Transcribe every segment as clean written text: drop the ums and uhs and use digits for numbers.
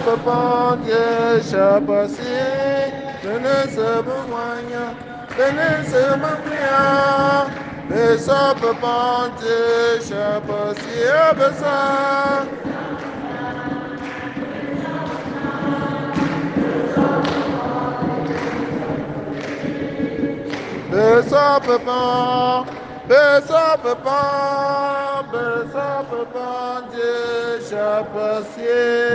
Papa Dieu, Shabasi, Benesse Bumanya, Benesse Bumia, Bessa Papa Dieu, Shabasi, Bessa. Bessa Papa, Bessa Papa, Bessa Papa Dieu, Shabasi.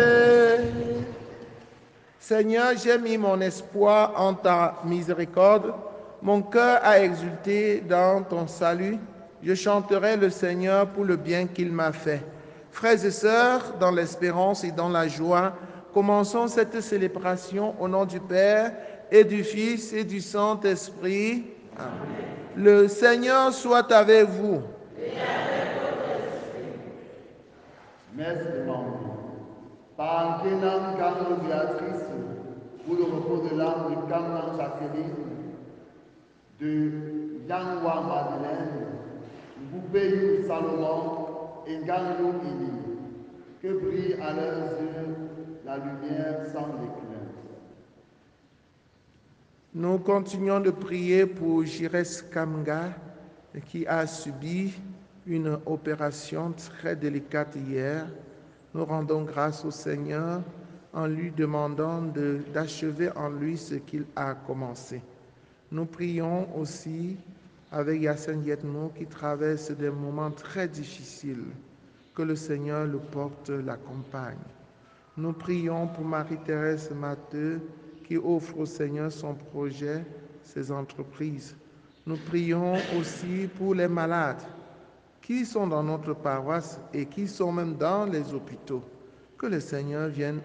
Seigneur, j'ai mis mon espoir en ta miséricorde. Mon cœur a exulté dans ton salut. Je chanterai le Seigneur pour le bien qu'il m'a fait. Frères et sœurs, dans l'espérance et dans la joie, commençons cette célébration au nom du Père et du Fils et du Saint-Esprit. Amen. Le Seigneur soit avec vous. Messe de Marie. Par Kenan Carlo Béatrice, pour le repos de l'âme de Cameron Jacqueline, de Yangwa Madeleine, Boubeyou Salomon et Ganglou Ili, que brille à leurs yeux la lumière sans déclin. Nous continuons de prier pour Jires Kamga, qui a subi une opération très délicate hier. Nous rendons grâce au Seigneur en lui demandant d'achever en lui ce qu'il a commencé. Nous prions aussi avec Yassen Yetmo qui traverse des moments très difficiles. Que le Seigneur le porte, l'accompagne. Nous prions pour Marie-Thérèse Matteux qui offre au Seigneur son projet, ses entreprises. Nous prions aussi pour les malades qui sont dans notre paroisse et qui sont même dans les hôpitaux. Que le Seigneur vienne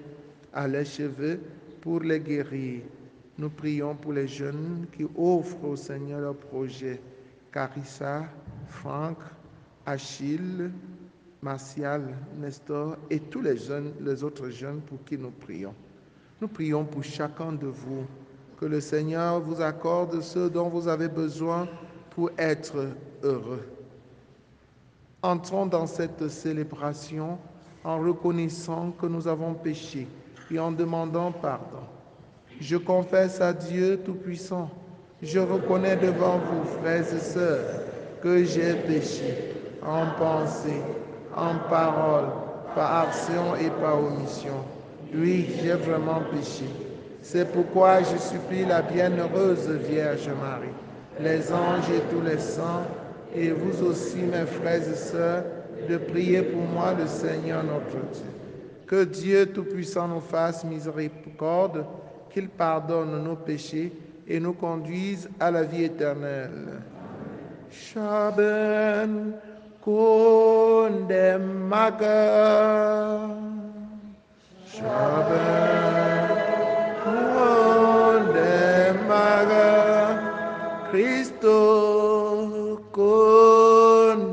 à leurs cheveux pour les guérir. Nous prions pour les jeunes qui offrent au Seigneur leurs projets. Carissa, Franck, Achille, Martial, Nestor et tous les autres jeunes pour qui nous prions. Nous prions pour chacun de vous. Que le Seigneur vous accorde ce dont vous avez besoin pour être heureux. Entrons dans cette célébration en reconnaissant que nous avons péché et en demandant pardon. Je confesse à Dieu Tout-Puissant, je reconnais devant vous, frères et sœurs, que j'ai péché en pensée, en parole, par action et par omission. Oui, j'ai vraiment péché. C'est pourquoi je supplie la bienheureuse Vierge Marie, les anges et tous les saints, et vous aussi, mes frères et sœurs, de prier pour moi le Seigneur notre Dieu. Que Dieu Tout-Puissant nous fasse miséricorde, qu'il pardonne nos péchés et nous conduise à la vie éternelle. Shaben Kundemaga. Shaben Kundemaga. Christo Kundemaga.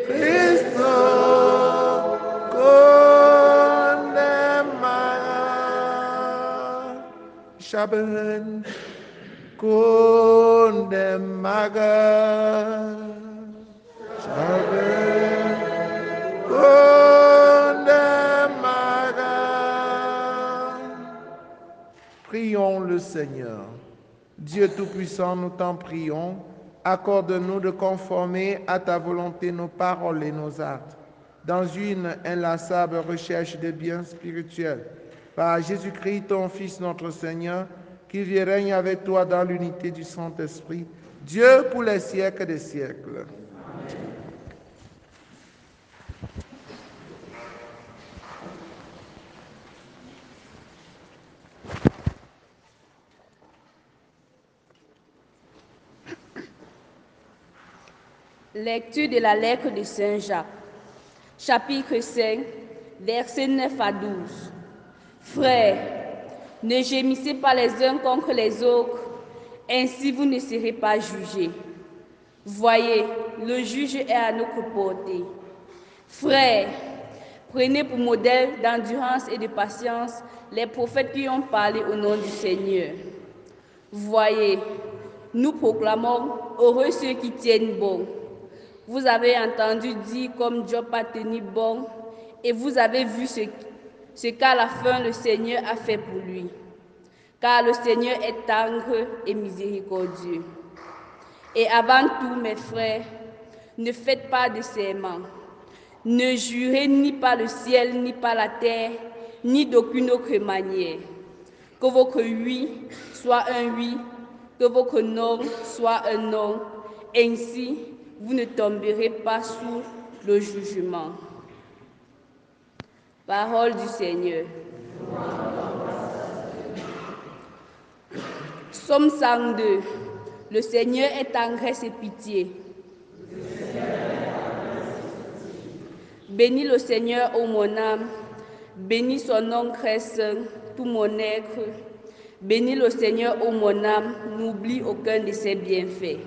Christo Kundemaga. Shaben Kundemaga. Shaben Kundemaga. Prions le Seigneur. Dieu Tout-Puissant, nous t'en prions, accorde-nous de conformer à ta volonté nos paroles et nos actes, dans une inlassable recherche des biens spirituels. Par Jésus-Christ, ton Fils, notre Seigneur, qui vit et règne avec toi dans l'unité du Saint-Esprit, Dieu pour les siècles des siècles. Lecture de la lettre de Saint Jacques, chapitre 5, versets 9 à 12. Frères, ne gémissez pas les uns contre les autres, ainsi vous ne serez pas jugés. Voyez, le juge est à notre portée. Frères, prenez pour modèle d'endurance et de patience les prophètes qui ont parlé au nom du Seigneur. Voyez, nous proclamons heureux ceux qui tiennent bon. Vous avez entendu dire comme Job a tenu bon, et vous avez vu ce qu'à la fin le Seigneur a fait pour lui. Car le Seigneur est tendre et miséricordieux. Et avant tout, mes frères, ne faites pas de serment. Ne jurez ni par le ciel, ni par la terre, ni d'aucune autre manière. Que votre oui soit un oui, que votre non soit un non. Ainsi, vous ne tomberez pas sous le jugement. Parole du Seigneur. Psaume 102. Le Seigneur est tendresse et pitié. Bénis le Seigneur, ô mon âme. Bénis son nom très saint, tout mon être. Bénis le Seigneur, ô mon âme. N'oublie aucun de ses bienfaits.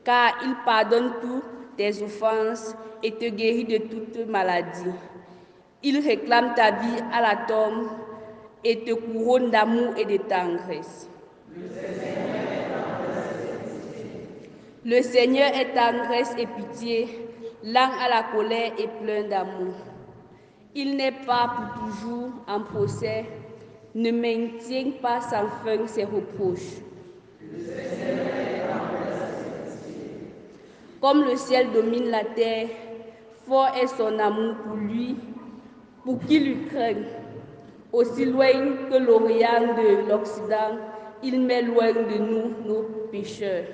Car il pardonne toutes tes offenses et te guérit de toute maladie. Il réclame ta vie à la tombe et te couronne d'amour et de tendresse. Le Seigneur est tendresse et pitié, lent à la colère et plein d'amour. Il n'est pas pour toujours en procès, ne maintient pas sans fin ses reproches. Comme le ciel domine la terre, fort est son amour pour lui, pour qui lui craigne. Aussi loin que l'Orient de l'Occident, il met loin de nous nos péchés.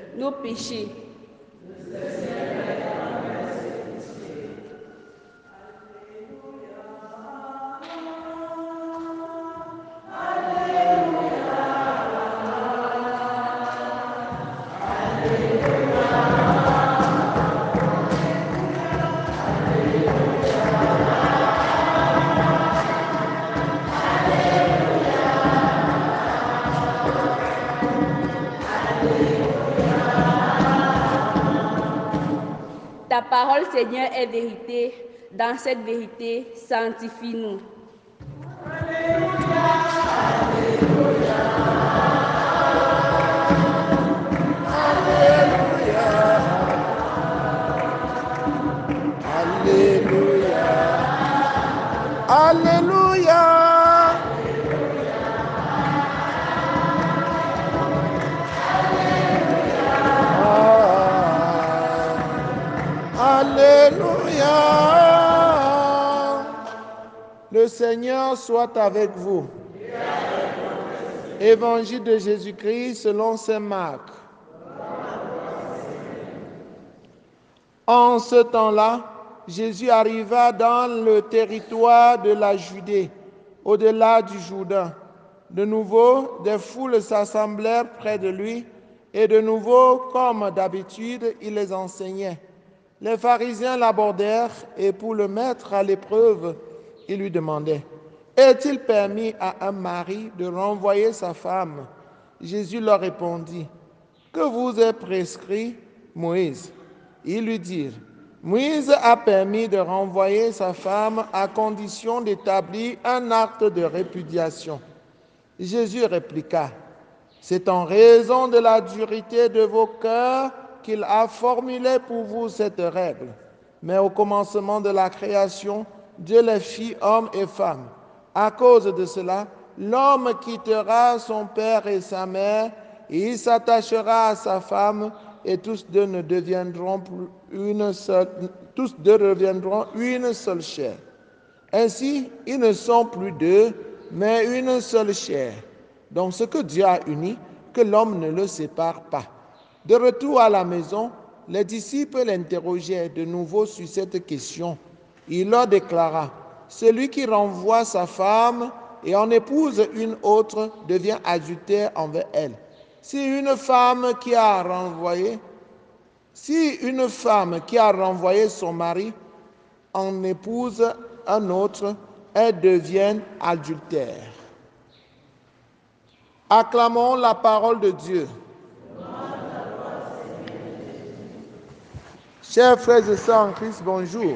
Ta parole, Seigneur, est vérité. Dans cette vérité, sanctifie-nous. Alléluia. Alléluia. Le Seigneur soit avec vous. Évangile de Jésus-Christ selon saint Marc. En ce temps-là, Jésus arriva dans le territoire de la Judée, au-delà du Jourdain. De nouveau, des foules s'assemblèrent près de lui, et de nouveau, comme d'habitude, il les enseignait. Les pharisiens l'abordèrent, et pour le mettre à l'épreuve, ils lui demandaient: « Est-il permis à un mari de renvoyer sa femme ?» Jésus leur répondit: « Que vous ait prescrit Moïse ?» Ils lui dirent: « Moïse a permis de renvoyer sa femme à condition d'établir un acte de répudiation. » Jésus répliqua: « C'est en raison de la dureté de vos cœurs qu'il a formulé pour vous cette règle. Mais au commencement de la création, Dieu les fit hommes et femmes. À cause de cela, l'homme quittera son père et sa mère, et il s'attachera à sa femme, et tous deux deviendront une seule chair. Ainsi, ils ne sont plus deux, mais une seule chair. Donc ce que Dieu a uni, que l'homme ne le sépare pas. » De retour à la maison, les disciples l'interrogèrent de nouveau sur cette question. Il leur déclara: « Celui qui renvoie sa femme et en épouse une autre devient adultère envers elle. Si une femme qui a renvoyé son mari en épouse un autre, elle devient adultère. » Acclamons la parole de Dieu. Chers frères et sœurs en Christ, bonjour.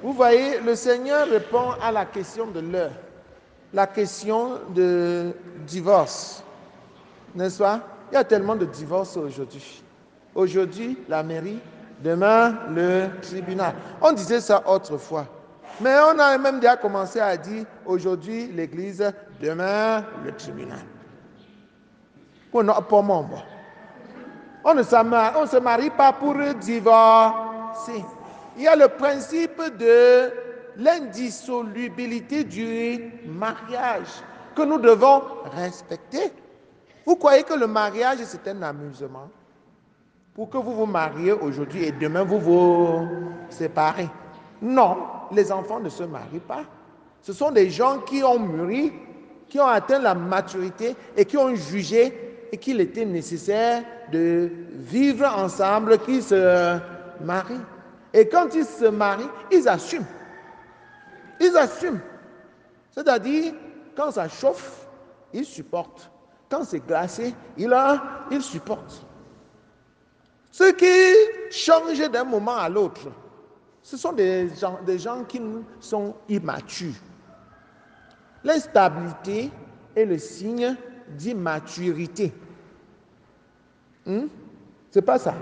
Vous voyez, le Seigneur répond à la question de l'heure. la question de divorce, n'est-ce pas? Il y a tellement de divorces aujourd'hui. Aujourd'hui, la mairie, demain, le tribunal. On disait ça autrefois. Mais on a même déjà commencé à dire aujourd'hui, l'église, demain, le tribunal. On ne se marie pas pour divorcer. Il y a le principe de l'indissolubilité du mariage que nous devons respecter. Vous croyez que le mariage, c'est un amusement? Pour que vous vous mariez aujourd'hui et demain vous vous séparez. Non, les enfants ne se marient pas. Ce sont des gens qui ont mûri, qui ont atteint la maturité et qui ont jugé et qu'il était nécessaire de vivre ensemble, qu'ils se marient. Et quand ils se marient, ils assument. Ils assument. C'est-à-dire, quand ça chauffe, ils supportent. Quand c'est glacé, ils supportent. Ceux qui changent d'un moment à l'autre, ce sont des gens qui sont immatures. L'instabilité est le signe d'immaturité. C'est pas ça.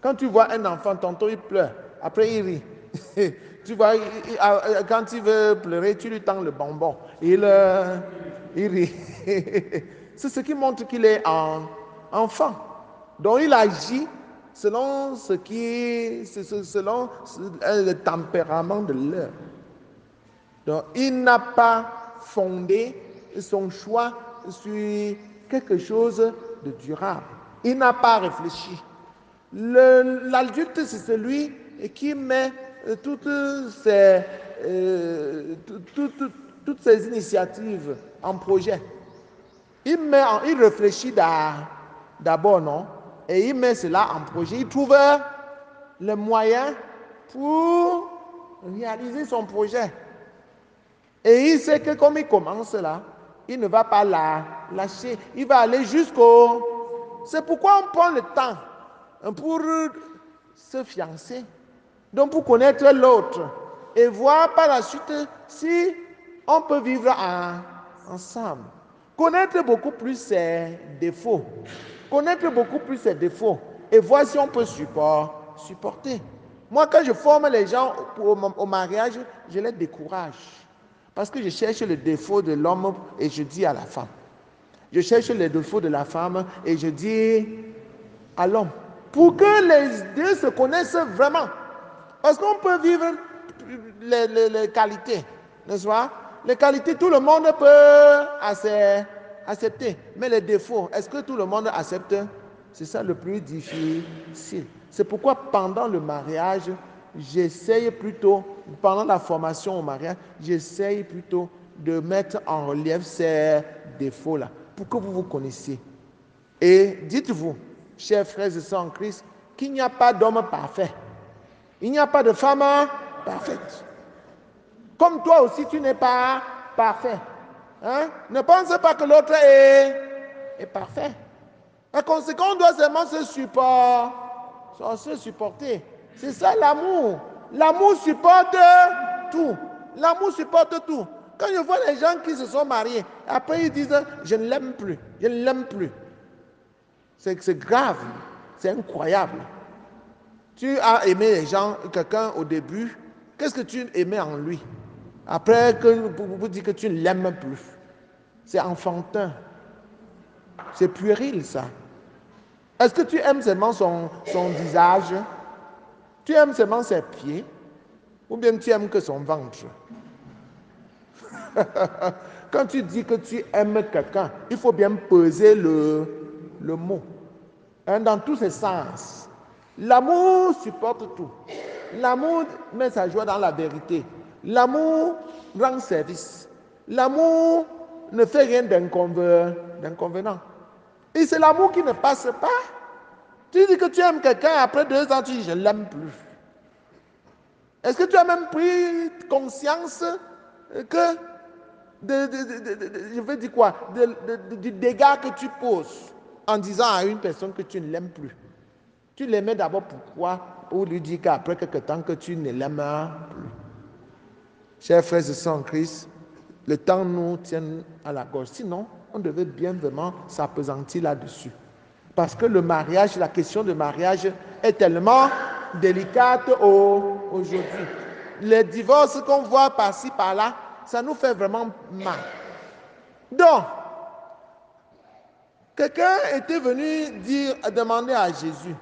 Quand tu vois un enfant, tantôt il pleure, après il rit. Tu vois, quand il veut pleurer, tu lui tends le bonbon. Il rit. C'est ce qui montre qu'il est enfant. Donc il agit selon selon le tempérament de l'heure. Donc il n'a pas fondé son choix sur quelque chose de durable. Il n'a pas réfléchi. L'adulte, c'est celui qui met toutes ces initiatives en projet. Il réfléchit d'abord, non? Et il met cela en projet. Il trouve les moyens pour réaliser son projet. Et il sait que comme il commence là, il ne va pas la lâcher. Il va aller jusqu'au... C'est pourquoi on prend le temps pour se fiancer. Donc pour connaître l'autre et voir par la suite si on peut vivre ensemble. Connaître beaucoup plus ses défauts. Connaître beaucoup plus ses défauts et voir si on peut supporter. Moi, quand je forme les gens au mariage, je les décourage. Parce que je cherche le défaut de l'homme et je dis à la femme. Je cherche les défauts de la femme et je dis à l'homme. Pour que les deux se connaissent vraiment. Parce qu'on peut vivre les qualités, n'est-ce pas? Les qualités, tout le monde peut accepter. Mais les défauts, est-ce que tout le monde accepte? C'est ça le plus difficile. C'est pourquoi pendant le mariage, j'essaye plutôt, pendant la formation au mariage, j'essaye plutôt de mettre en relief ces défauts-là pour que vous vous connaissiez. Et dites-vous, chers frères et sœurs en Christ, qu'il n'y a pas d'homme parfait. Il n'y a pas de femme parfaite. Comme toi aussi, tu n'es pas parfait. Hein? Ne pense pas que l'autre est parfait. Par conséquent, on doit seulement se supporter. C'est ça l'amour. L'amour supporte tout. L'amour supporte tout. Quand je vois les gens qui se sont mariés, après ils disent « je ne l'aime plus, je ne l'aime plus ». C'est grave, c'est incroyable. Tu as aimé les gens, quelqu'un au début, qu'est-ce que tu aimais en lui? Après, vous dites que tu ne l'aimes plus. C'est enfantin. C'est puéril, ça. Est-ce que tu aimes seulement son visage? Tu aimes seulement ses pieds? Ou bien tu aimes que son ventre? Quand tu dis que tu aimes quelqu'un, il faut bien peser le mot. Hein, dans tous ses sens. L'amour supporte tout. L'amour met sa joie dans la vérité. L'amour rend service. L'amour ne fait rien d'inconvénient. Et c'est l'amour qui ne passe pas. Tu dis que tu aimes quelqu'un, après 2 ans, tu dis je ne l'aime plus. Est-ce que tu as même pris conscience que, je veux dire quoi, du dégât que tu poses en disant à une personne que tu ne l'aimes plus? Tu l'aimais d'abord pourquoi? Pour lui dire qu'après quelque temps que tu ne l'aimes plus. Chers frères et sœurs en Christ, le temps nous tienne à la gorge. Sinon, on devait bien vraiment s'appesantir là-dessus. Parce que le mariage, la question de mariage est tellement délicate aujourd'hui. Les divorces qu'on voit par-ci, par-là, ça nous fait vraiment mal. Donc, quelqu'un était venu demander à Jésus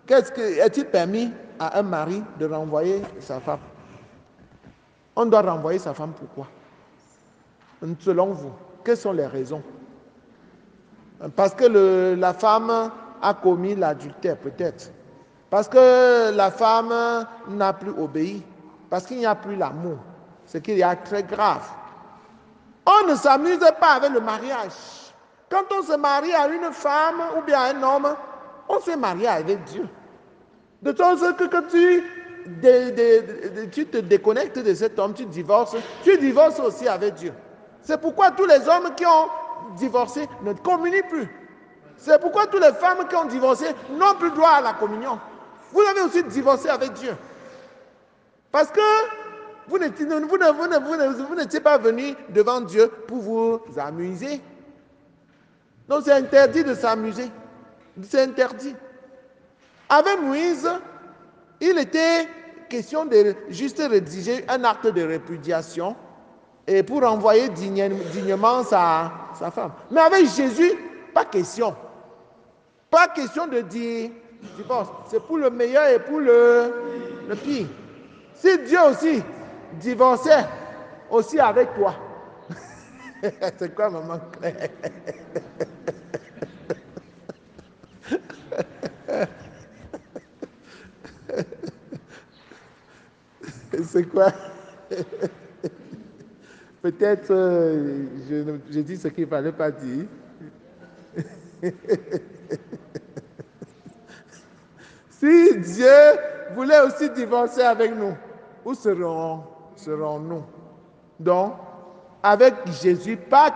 est-il permis à un mari de renvoyer sa femme? On doit renvoyer sa femme pourquoi? Selon vous, quelles sont les raisons? Parce que la femme a commis l'adultère peut-être. Parce que la femme n'a plus obéi. Parce qu'il n'y a plus l'amour. Ce qui est très grave. On ne s'amuse pas avec le mariage. Quand on se marie à une femme ou bien à un homme, on s'est marié avec Dieu. De sorte que quand tu te déconnectes de cet homme, tu divorces aussi avec Dieu. C'est pourquoi tous les hommes qui ont divorcé ne communient plus. C'est pourquoi toutes les femmes qui ont divorcé n'ont plus droit à la communion. Vous avez aussi divorcé avec Dieu. Parce que vous n'étiez pas venu devant Dieu pour vous amuser. Donc c'est interdit de s'amuser. C'est interdit. Avec Moïse, il était question de juste rédiger un acte de répudiation et pour renvoyer dignement sa femme. Mais avec Jésus, pas question. Pas question de dire divorce. C'est pour le meilleur et pour le pire. Si Dieu aussi divorçait aussi avec toi, c'est quoi maman Claire? C'est quoi? Peut-être je dis ce qu'il ne fallait pas dire. Si Dieu voulait aussi divorcer avec nous, où serons-nous? Donc, avec Jésus, pas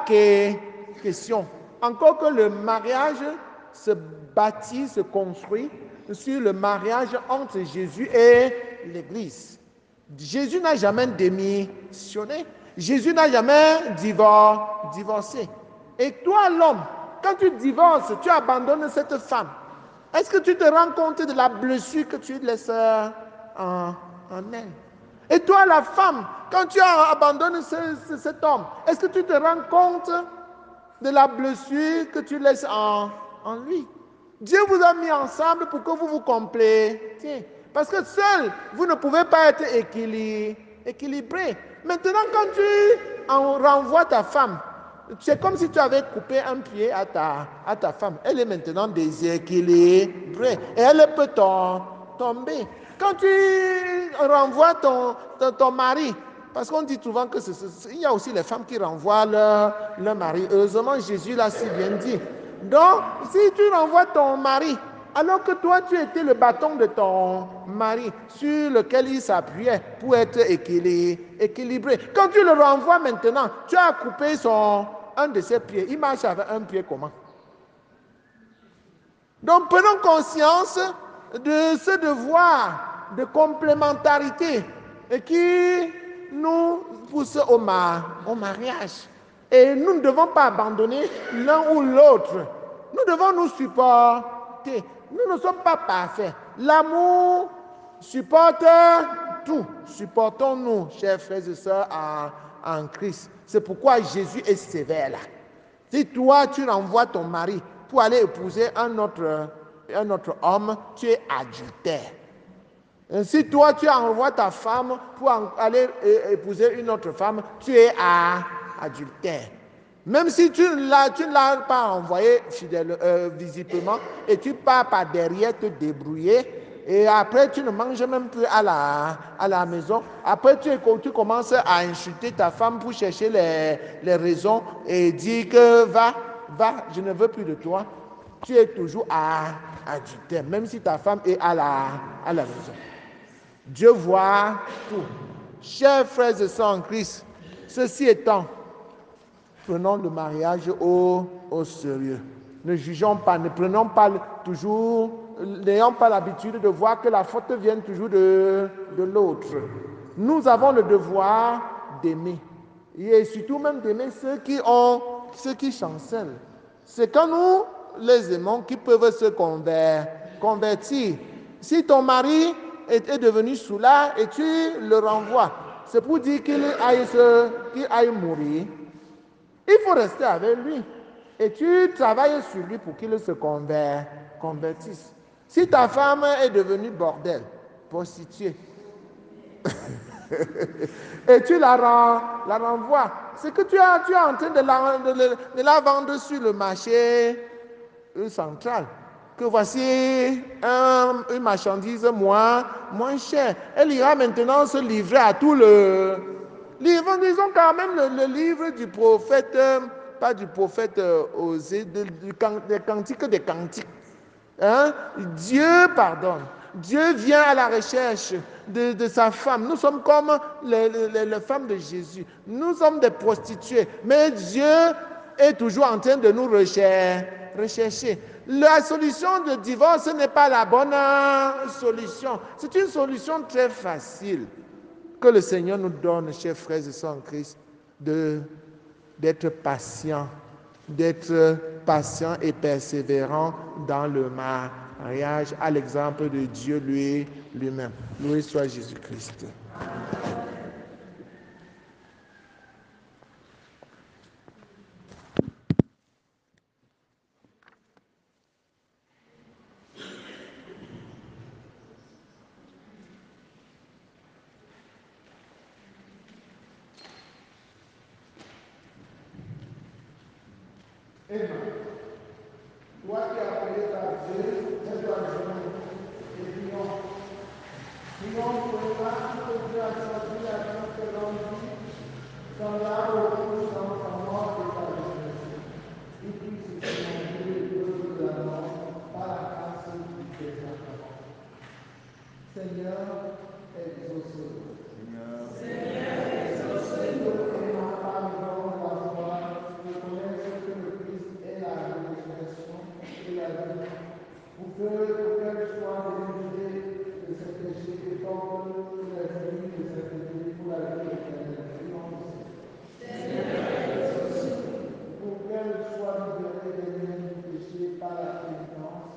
question. Encore que le mariage se bâtit, se construit sur le mariage entre Jésus et l'Église. Jésus n'a jamais démissionné. Jésus n'a jamais divorcé. Et toi, l'homme, quand tu divorces, tu abandonnes cette femme. Est-ce que tu te rends compte de la blessure que tu laisses en elle? Et toi, la femme, quand tu abandonnes cet homme, est-ce que tu te rends compte de la blessure que tu laisses en lui? Dieu vous a mis ensemble pour que vous vous complétiez. Parce que seul, vous ne pouvez pas être équilibré. Maintenant, quand tu renvoies ta femme, c'est comme si tu avais coupé un pied à ta femme. Elle est maintenant déséquilibrée et elle peut tomber. Quand tu renvoies ton mari, parce qu'on dit souvent qu'il y a aussi les femmes qui renvoient leur mari. Heureusement, Jésus l'a si bien dit. Donc, si tu renvoies ton mari, alors que toi, tu étais le bâton de ton mari sur lequel il s'appuyait pour être équilibré. Quand tu le renvoies maintenant, tu as coupé un de ses pieds. Il marche avec un pied comment? Donc, prenons conscience de ce devoir de complémentarité qui nous pousse au mariage. Et nous ne devons pas abandonner l'un ou l'autre. Nous devons nous supporter. Nous ne sommes pas parfaits. L'amour supporte tout. Supportons-nous, chers frères et sœurs, en Christ. C'est pourquoi Jésus est sévère là. Si toi, tu renvoies ton mari pour aller épouser un autre homme, tu es adultère. Si toi, tu renvoies ta femme pour aller épouser une autre femme, tu es adultère. Même si tu ne l'as pas envoyé visiblement et tu pars par derrière te débrouiller et après tu ne manges même plus à la maison. Après tu commences à insulter ta femme pour chercher les raisons et dire que va, je ne veux plus de toi. Tu es toujours adultère, même si ta femme est à la maison. Dieu voit tout. Chers frères et sœurs en Christ, ceci étant, prenons le mariage au sérieux. Ne jugeons pas, ne prenons pas toujours, n'ayons pas l'habitude de voir que la faute vient toujours de l'autre. Nous avons le devoir d'aimer. Et surtout même d'aimer ceux qui chancellent. C'est quand nous les aimons qu'ils peuvent se convertir. Si ton mari est devenu soulard et tu le renvoies, c'est pour dire qu'il aille mourir. Il faut rester avec lui. Et tu travailles sur lui pour qu'il se convertisse. Si ta femme est devenue bordel, prostituée, et tu la renvoies, c'est que tu es en train de la vendre sur le marché central. Que voici une marchandise moins chère. Elle ira maintenant se livrer à tout le... Disons quand même le livre du prophète, pas du prophète Osée, des cantiques des cantiques. Hein? Dieu pardonne. Dieu vient à la recherche de sa femme. Nous sommes comme les femmes de Jésus. Nous sommes des prostituées. Mais Dieu est toujours en train de nous rechercher. La solution de divorce n'est pas la bonne solution. C'est une solution très facile que le Seigneur nous donne, chers frères et sœurs en Christ, d'être patient et persévérant dans le mariage, à l'exemple de Dieu lui-même. Loué soit Jésus-Christ. Emma, toi qui as appelé par Dieu, lève-toi à genoux et prions. Prions pour les femmes que Dieu a choisies à notre l'envie, semblable au Christ dans sa mort et sa résurrection. Il puisse se demander le de la mort par la grâce des sacrements. Seigneur, exauce-nous. Seigneur, exauce-nous. Aimant par le don de la foi, reconnaisse que le Christ est la résurrection et la vie. Pour qu'elle soit délivrée de ses péchés et porte l'esprit de ses péchés pour la vie éternelle. Seigneur, pour qu'elle soit libérée des liens du péché par la pénitence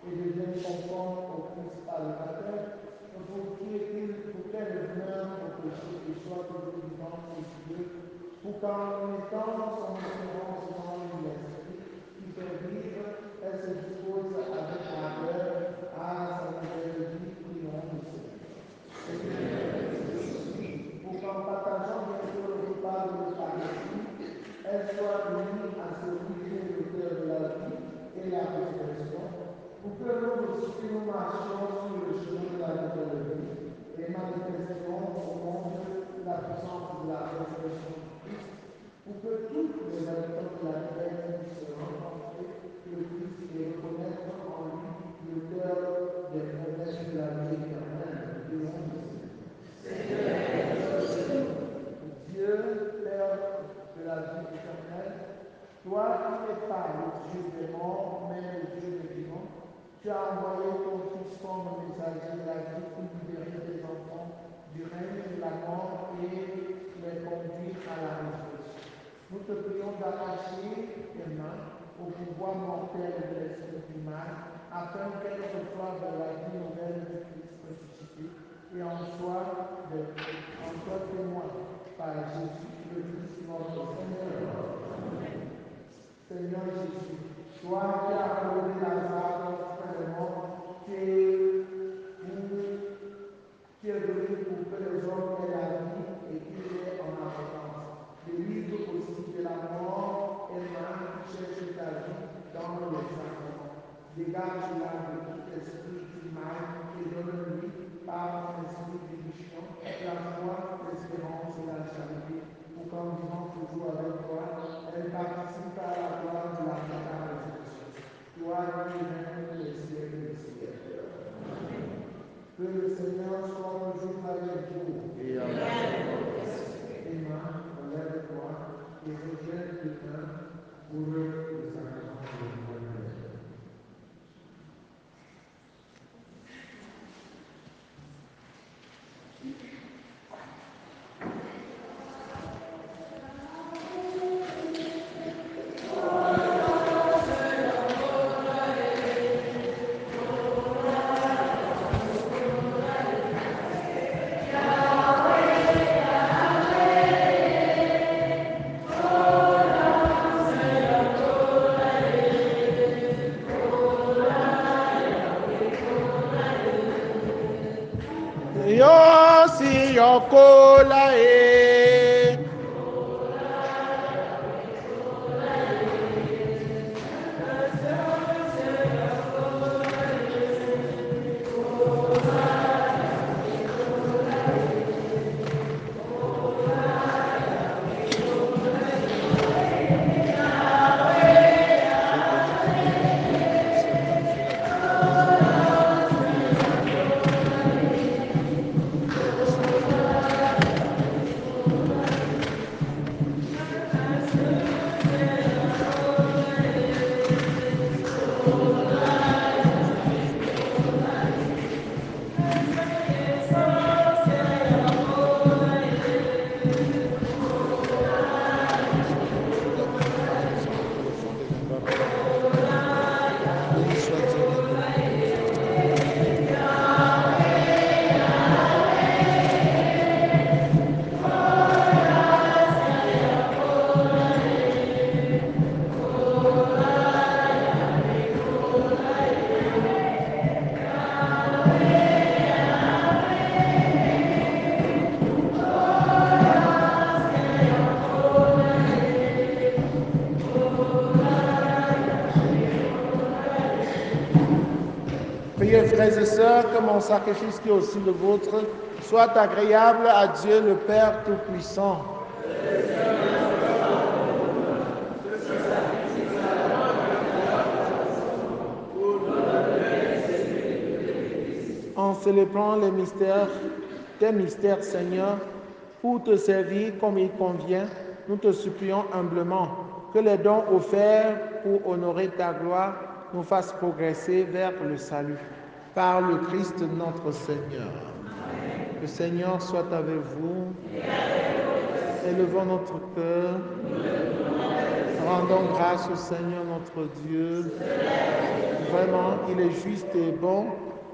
et devienne conforme au Christ par le baptême, pour qu'elle meure au péché et soit toujours vivante aux Dieu, pour qu'en mettant son espérance dans l'esprit qui fait vivre, elle se dispose avec ardeur à sa nouvelle vie qui honte le Seigneur. Pour qu'en partageant bientôt le repas de l'Eucharistie, elle soit unie à celui qui est l'auteur de la vie et la résurrection, pour que nous aussi nous marchions sur le chemin de la nouvelle vie et manifestions au monde la puissance de la résurrection du Christ, pour que tous les habitants de la terre puissent rencontrer le Christ et reconnaître en lui l'auteur des promesses de la vie éternelle. Dieu, Père de la vie éternelle, toi qui n'es pas le Dieu des morts, mais le Dieu des vivants, tu as envoyé ton Fils comme messager de la vie pour libérer tes enfants du règne de la mort et les conduire à la résurrection. Nous te prions d'arracher tes mains au pouvoir mortel de l'esprit du mal, afin qu'elle reçoive la vie nouvelle du Christ ressuscité et en soit témoin par Jésus, le Christ notre Seigneur. Seigneur Jésus, toi qui as appelé Lazare d'entre les morts, qui est venu pour que les hommes aient la vie et qu'il ait en abondance. Délivre aussi de la mort et l'âme qui cherche ta vie dans les sacrements. Dégage-la de tout esprit du mal et donne-lui, par ton esprit vivifiant, la foi, l'espérance et la charité, pour qu'en vivant toujours avec toi, elle participe à la gloire de la résurrection. Toi qui règnes les siècles des siècles. Que le Seigneur soit toujours avec vous. Et Emma, relève-toi et reviens demain pour le sacrement de l'Éternel. yokolae. Priez, frères et sœurs, que mon sacrifice qui est aussi le vôtre soit agréable à Dieu le Père Tout-Puissant. En célébrant les mystères, tes mystères, Seigneur, pour te servir comme il convient, nous te supplions humblement que les dons offerts pour honorer ta gloire nous fassent progresser vers le salut. Par le Christ notre Seigneur. Amen. Le Seigneur soit avec vous. Élevons notre cœur. Rendons grâce au Seigneur notre Dieu. Vraiment, il est juste et bon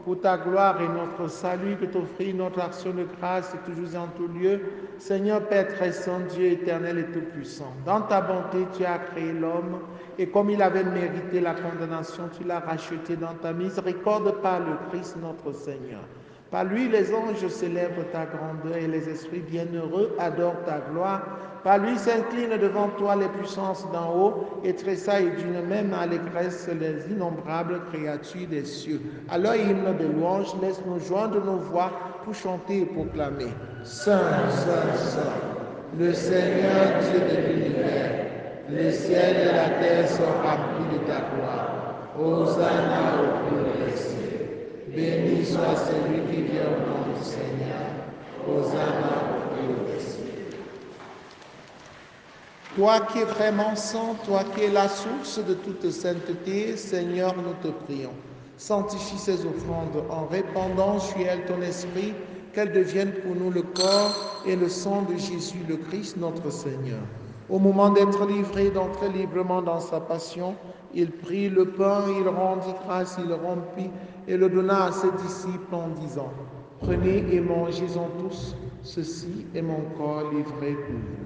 pour ta gloire et notre salut que t'offrir notre action de grâce et toujours en tout lieu. Seigneur Père très saint, Dieu éternel et tout-puissant, dans ta bonté, tu as créé l'homme et comme il avait mérité la condamnation, tu l'as racheté dans ta miséricorde par le Christ notre Seigneur. Par lui, les anges célèbrent ta grandeur et les esprits bienheureux adorent ta gloire. Par lui s'inclinent devant toi les puissances d'en haut et tressaillent d'une même allégresse les innombrables créatures des cieux. À leur hymne de louange, laisse-nous joindre nos voix pour chanter et proclamer. Saint, Saint, Saint, le Seigneur Dieu de l'univers, les ciels et la terre sont remplis de ta gloire. Hosanna au plus des cieux. Béni soit celui qui vient au nom du Seigneur. Hosanna au plus des cieux. Toi qui es vraiment saint, toi qui es la source de toute sainteté, Seigneur, nous te prions. Sanctifie ces offrandes en répandant sur elles ton esprit, qu'elles deviennent pour nous le corps et le sang de Jésus le Christ, notre Seigneur. Au moment d'être livré, d'entrer librement dans sa passion, il prit le pain, il rendit grâce, il rompit et le donna à ses disciples en disant, « Prenez et mangez-en tous, ceci est mon corps livré pour vous. »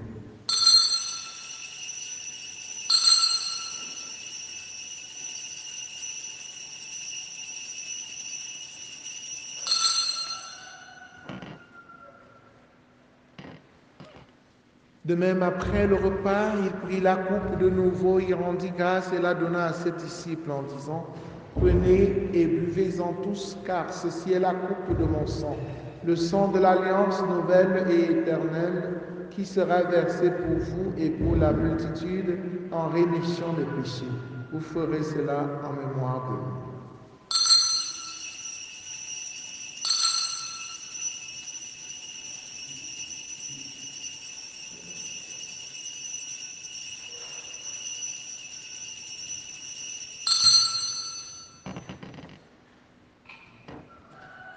De même, après le repas, il prit la coupe de nouveau, il rendit grâce et la donna à ses disciples en disant, « Prenez et buvez-en tous, car ceci est la coupe de mon sang, le sang de l'alliance nouvelle et éternelle, qui sera versé pour vous et pour la multitude en rémission des péchés. Vous ferez cela en mémoire de moi. »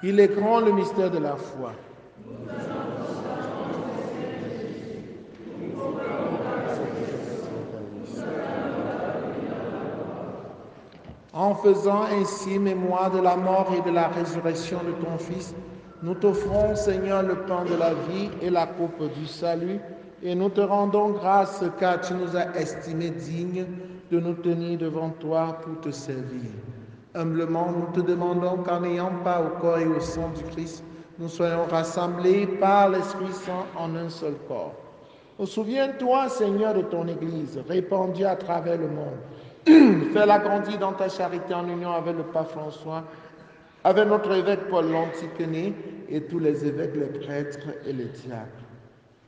Il est grand le mystère de la foi. En faisant ainsi mémoire de la mort et de la résurrection de ton Fils, nous t'offrons, Seigneur, le pain de la vie et la coupe du salut, et nous te rendons grâce car tu nous as estimés dignes de nous tenir devant toi pour te servir. Humblement, nous te demandons qu'en n'ayant pas au corps et au sang du Christ, nous soyons rassemblés par l'Esprit Saint en un seul corps. Souviens-toi, Seigneur, de ton Église, répandue à travers le monde. Fais-la grandir dans ta charité en union avec le pape François, avec notre évêque Paul l'Antiquené et tous les évêques, les prêtres et les diacres.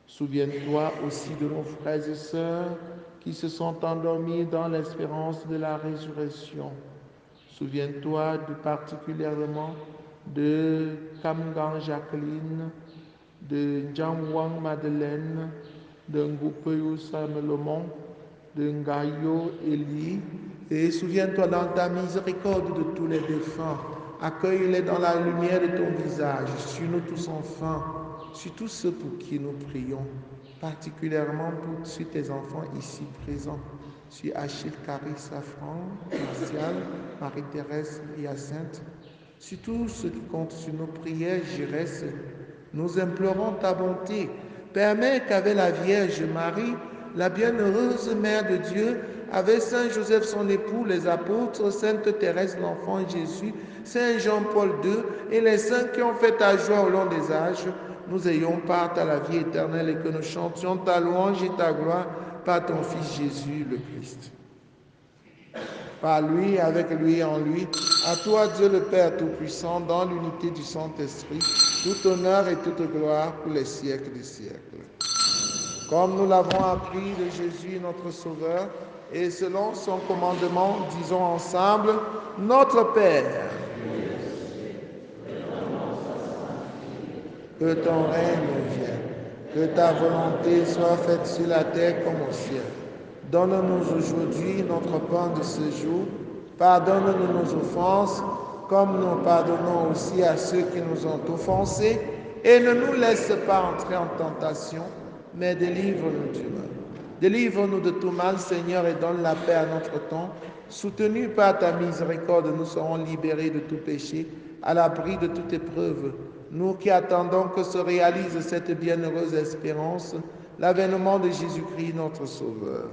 Souviens-toi aussi de nos frères et sœurs qui se sont endormis dans l'espérance de la résurrection. Souviens-toi particulièrement de Kamgang Jacqueline, de Jiangwang Madeleine, de Ngupeu Salomon, de Ngayo Eli. Et souviens-toi dans ta miséricorde de tous les défunts. Accueille-les dans la lumière de ton visage, sur nous tous enfants, sur tous ceux pour qui nous prions, particulièrement sur tes enfants ici présents, sur Achille, Carrie, Safran, Martial, Marie-Thérèse, Hyacinthe, sur tous ceux qui comptent sur nos prières, Jérès. Nous implorons ta bonté. Permets qu'avec la Vierge Marie, la bienheureuse Mère de Dieu, avec Saint Joseph son époux, les apôtres, Sainte Thérèse l'enfant Jésus, Saint Jean-Paul II et les saints qui ont fait ta joie au long des âges, nous ayons part à la vie éternelle et que nous chantions ta louange et ta gloire par ton Fils Jésus le Christ. Par lui, avec lui et en lui, à toi Dieu le Père Tout-Puissant, dans l'unité du Saint-Esprit, tout honneur et toute gloire pour les siècles des siècles. Comme nous l'avons appris de Jésus notre Sauveur, et selon son commandement, disons ensemble, Notre Père, que ton règne vienne, que ta volonté soit faite sur la terre comme au ciel. Donne-nous aujourd'hui notre pain de ce jour. Pardonne-nous nos offenses, comme nous pardonnons aussi à ceux qui nous ont offensés. Et ne nous laisse pas entrer en tentation, mais délivre-nous du mal. Délivre-nous de tout mal, Seigneur, et donne la paix à notre temps. Soutenus par ta miséricorde, nous serons libérés de tout péché, à l'abri de toute épreuve. Nous qui attendons que se réalise cette bienheureuse espérance, l'avènement de Jésus-Christ, notre Sauveur.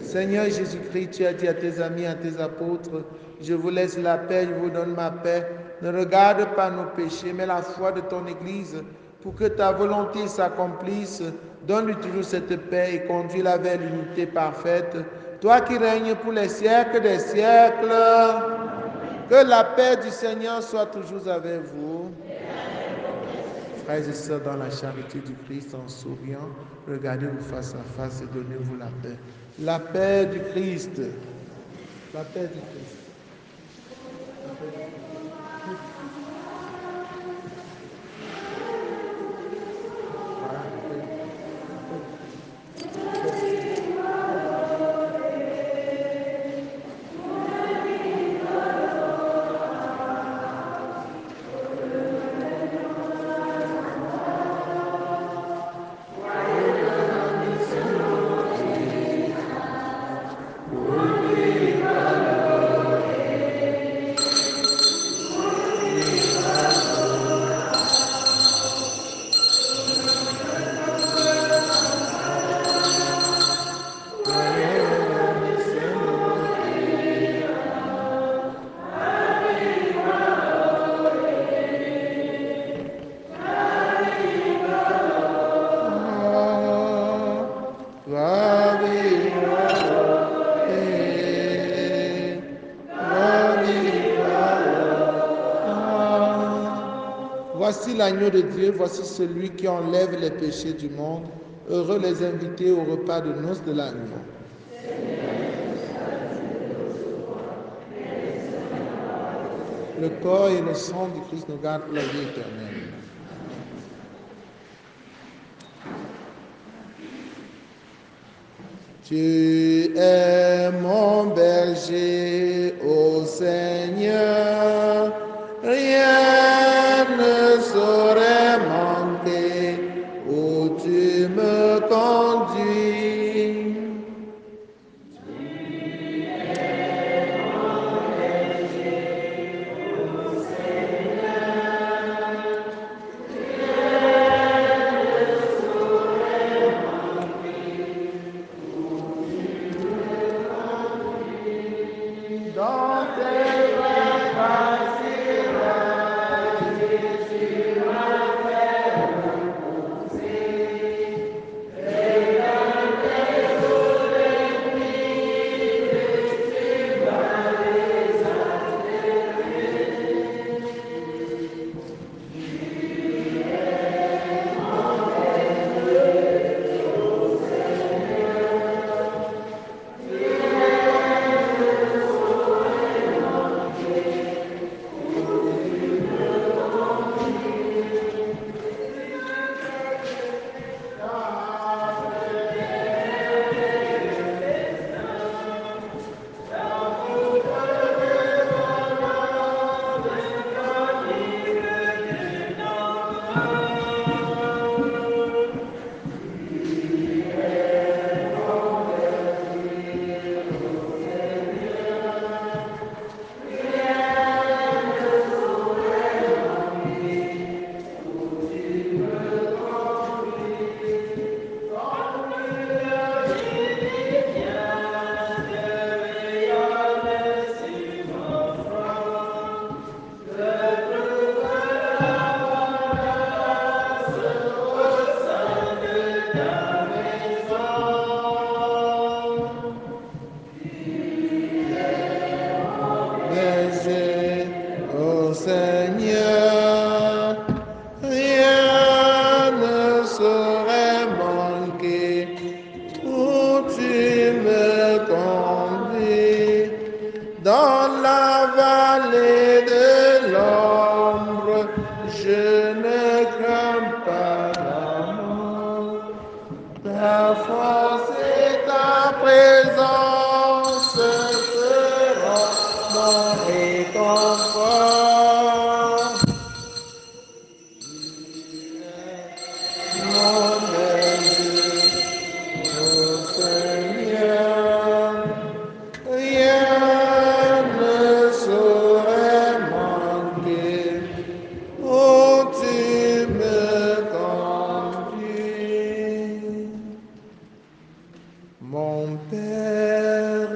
Seigneur Jésus-Christ, tu as dit à tes amis, à tes apôtres, je vous laisse la paix, je vous donne ma paix. Ne regarde pas nos péchés, mais la foi de ton Église, pour que ta volonté s'accomplisse. Donne-lui toujours cette paix et conduis-la vers l'unité parfaite. Toi qui règnes pour les siècles des siècles, que la paix du Seigneur soit toujours avec vous. Frères et sœurs, dans la charité du Christ, en souriant, regardez-vous face à face et donnez-vous la paix. La paix du Christ. La paix du Christ. Voici l'agneau de Dieu, voici celui qui enlève les péchés du monde. Heureux les invités au repas de noces de l'agneau. Le corps et le sang du Christ nous gardent pour la vie éternelle. Tu es mon berger, ô Seigneur, rien ne saurait manquer où tu me conduis. Ta force et ta présence seront mon réconfort. Mon Dieu, mon Seigneur, rien ne saurait manquer. Oh, tu me conduis. Mon Père,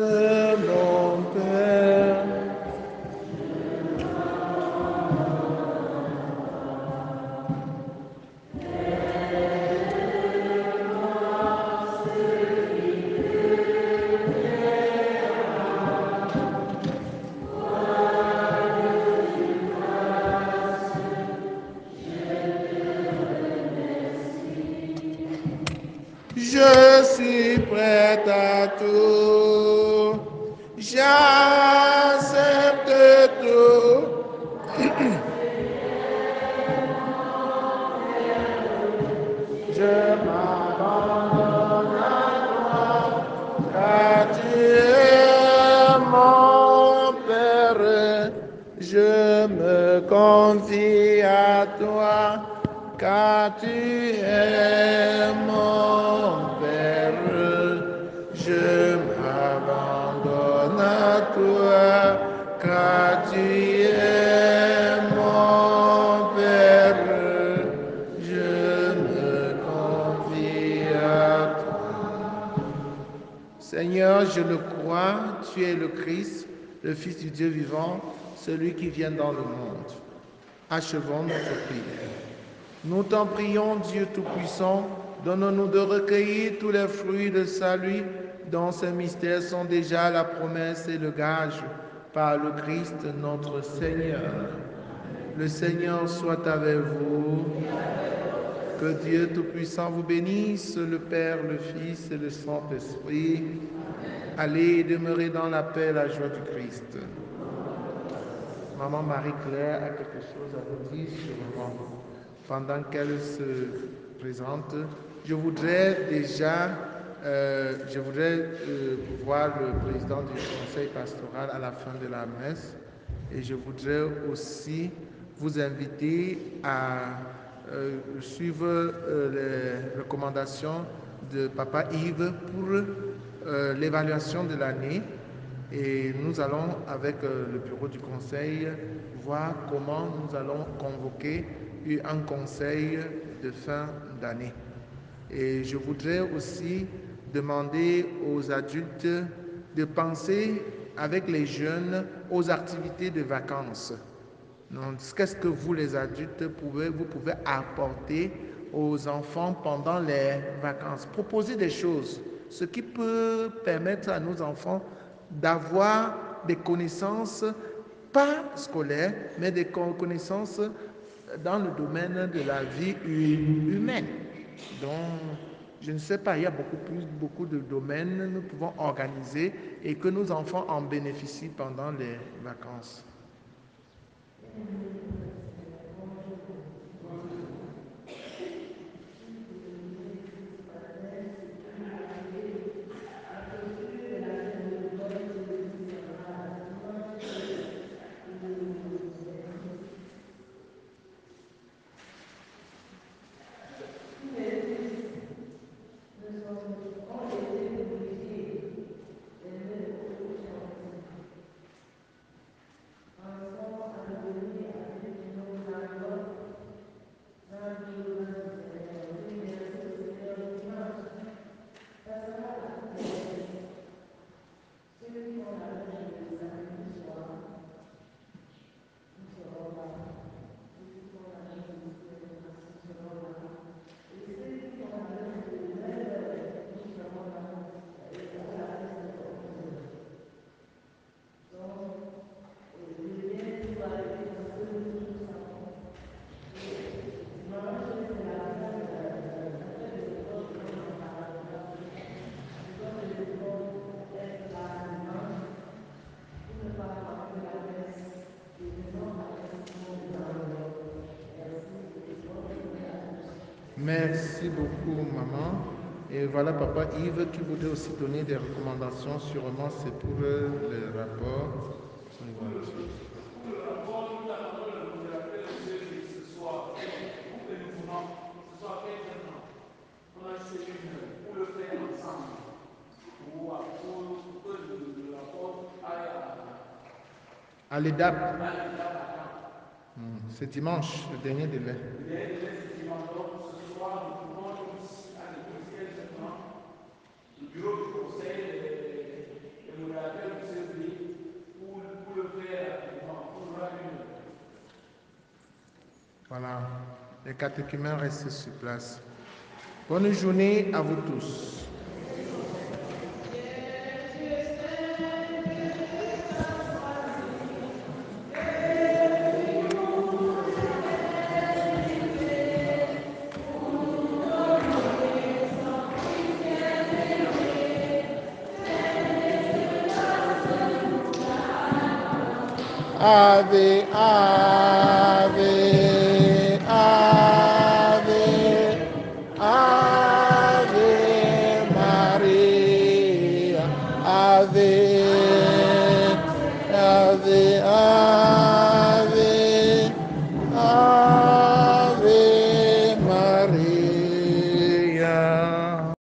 mon Père. Je suis prêt à tout. J'accepte tout. Je m'abandonne à toi, car tu es mon Père. Je me confie à toi, car tu es mon Père. Je m'abandonne à toi, car tu es mon Père. Je me confie à toi. Seigneur, je le crois, tu es le Christ, le Fils du Dieu vivant, celui qui vient dans le monde. Achevons notre prière. Nous t'en prions, Dieu Tout-Puissant, donne-nous de recueillir tous les fruits de salut dont ces mystères sont déjà la promesse et le gage par le Christ notre Seigneur. Le Seigneur soit avec vous. Que Dieu Tout-Puissant vous bénisse, le Père, le Fils et le Saint-Esprit. Allez demeurer dans la paix et la joie du Christ. Maman Marie-Claire a quelque chose à vous dire sur le moment. Pendant qu'elle se présente, je voudrais déjà voir le président du conseil pastoral à la fin de la messe et je voudrais aussi vous inviter à suivre les recommandations de Papa Yves pour l'évaluation de l'année. Et nous allons, avec le bureau du conseil, voir comment nous allons convoquer un conseil de fin d'année. Et je voudrais aussi demander aux adultes de penser avec les jeunes aux activités de vacances. Donc, qu'est-ce que vous, les adultes, vous pouvez apporter aux enfants pendant les vacances? Proposer des choses, ce qui peut permettre à nos enfants d'avoir des connaissances, pas scolaires, mais des connaissances dans le domaine de la vie humaine. Donc, je ne sais pas, il y a beaucoup de domaines que nous pouvons organiser et que nos enfants en bénéficient pendant les vacances. Merci beaucoup, maman. Et Et voilà Papa Yves qui voudrait aussi donner des recommandations, sûrement c'est pour le rapport. À l'EDAP. C'est dimanche, le dernier délai. Voilà, les catéchumènes restent sur place. Bonne journée à vous tous. Ave, ave, ave, ave Maria, ave.